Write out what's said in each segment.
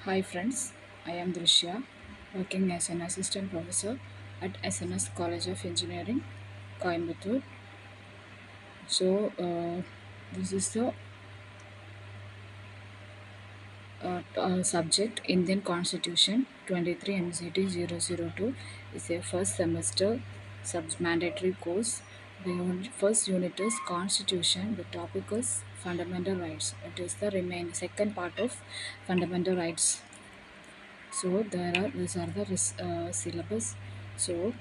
Hi friends, I am Drishya, working as an assistant professor at SNS College of Engineering, Coimbatore. This is the subject Indian Constitution 23 MCT 002 is a first semester mandatory course. First unit is Constitution, the topic is Fundamental Rights. It is the remain second part of Fundamental Rights. So these are the syllabus. So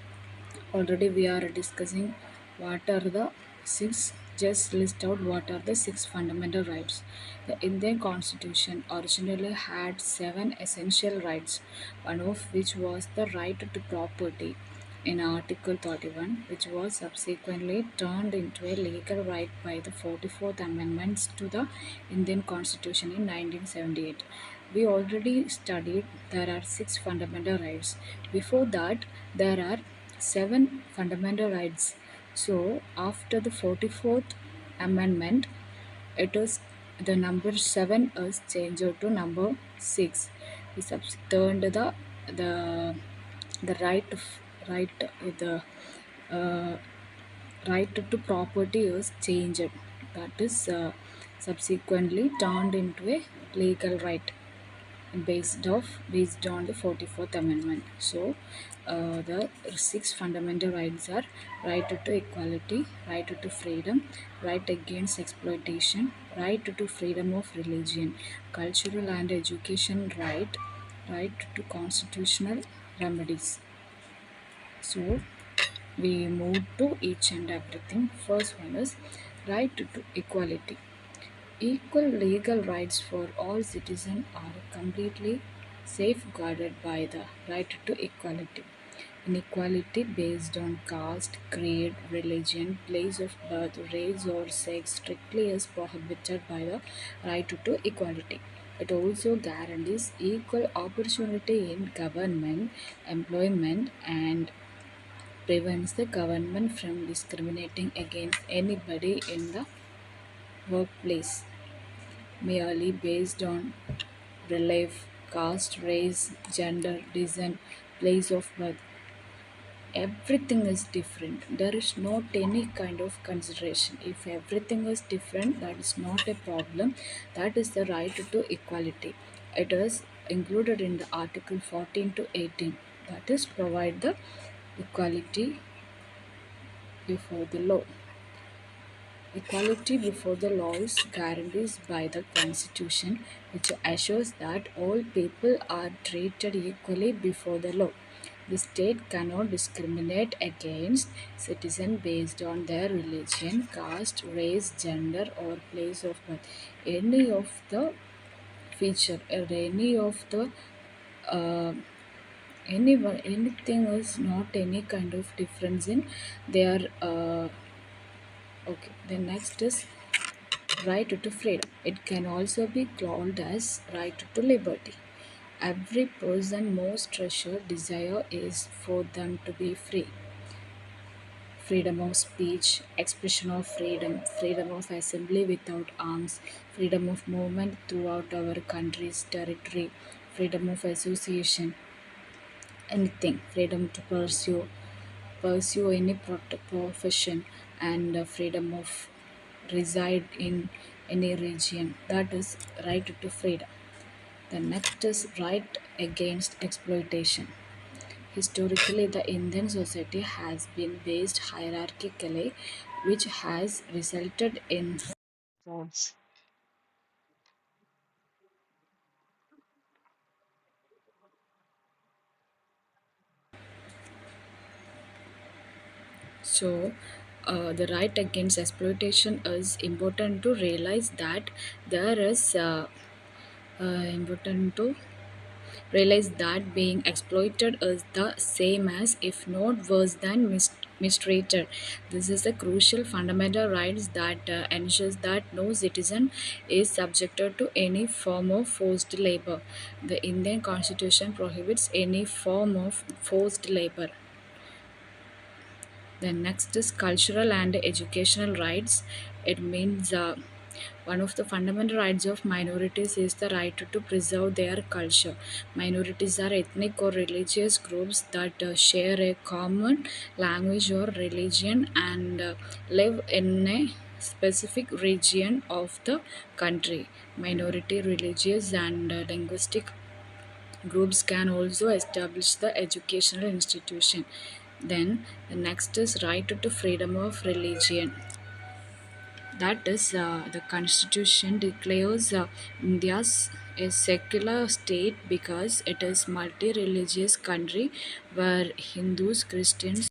already we are discussing what are the six, just list out what are the six fundamental rights. The Indian Constitution originally had seven essential rights, one of which was the right to property in Article 31, which was subsequently turned into a legal right by the 44th Amendments to the Indian Constitution in 1978. We already studied there are six fundamental rights. Before that, there are seven fundamental rights. So, after the 44th Amendment, it is the number 7 is changed to number 6. We turned the the right the uh, right to property is changed. That is subsequently turned into a legal right based on the 44th Amendment. So, the six fundamental rights are right to equality, right to freedom, right against exploitation, right to freedom of religion, cultural and education right to constitutional remedies. So, we move to each and everything. First one is right to equality. Equal legal rights for all citizens are completely safeguarded by the right to equality. Inequality based on caste, creed, religion, place of birth, race, or sex strictly is prohibited by the right to equality. It also guarantees equal opportunity in government, employment, and prevents the government from discriminating against anybody in the workplace merely based on relief, caste, race, gender, descent, place of birth. Everything is different. There is not any kind of consideration. If everything is different, that is not a problem. That is the right to equality. It is included in the Article 14 to 18. That is provide the equality before the law. Equality before the law is guaranteed by the Constitution, which assures that all people are treated equally before the law. The state cannot discriminate against citizens based on their religion, caste, race, gender, or place of birth. Any of the feature or any of the uh, anything is not any kind of difference in their okay. The next is right to freedom. It can also be called as right to liberty. Every person most treasured desire is for them to be free. Freedom of speech, expression of freedom, freedom of assembly without arms, freedom of movement throughout our country's territory, freedom of association, anything, freedom to pursue any profession, and freedom of reside in any region. That is right to freedom. The next is right against exploitation. Historically, the Indian society has been based hierarchically, which has resulted in so the right against exploitation is important to realize that there is important to realize that being exploited is the same as, if not worse than, mistreated. This is a crucial fundamental right that ensures that no citizen is subjected to any form of forced labor. The Indian Constitution prohibits any form of forced labor. The next is cultural and educational rights. It means One of the fundamental rights of minorities is the right to preserve their culture. Minorities are ethnic or religious groups that share a common language or religion and live in a specific region of the country. Minority religious and linguistic groups can also establish the educational institution. Then the next is right to freedom of religion. That is, the constitution declares India's a secular state because it is multi-religious country where Hindus, Christians,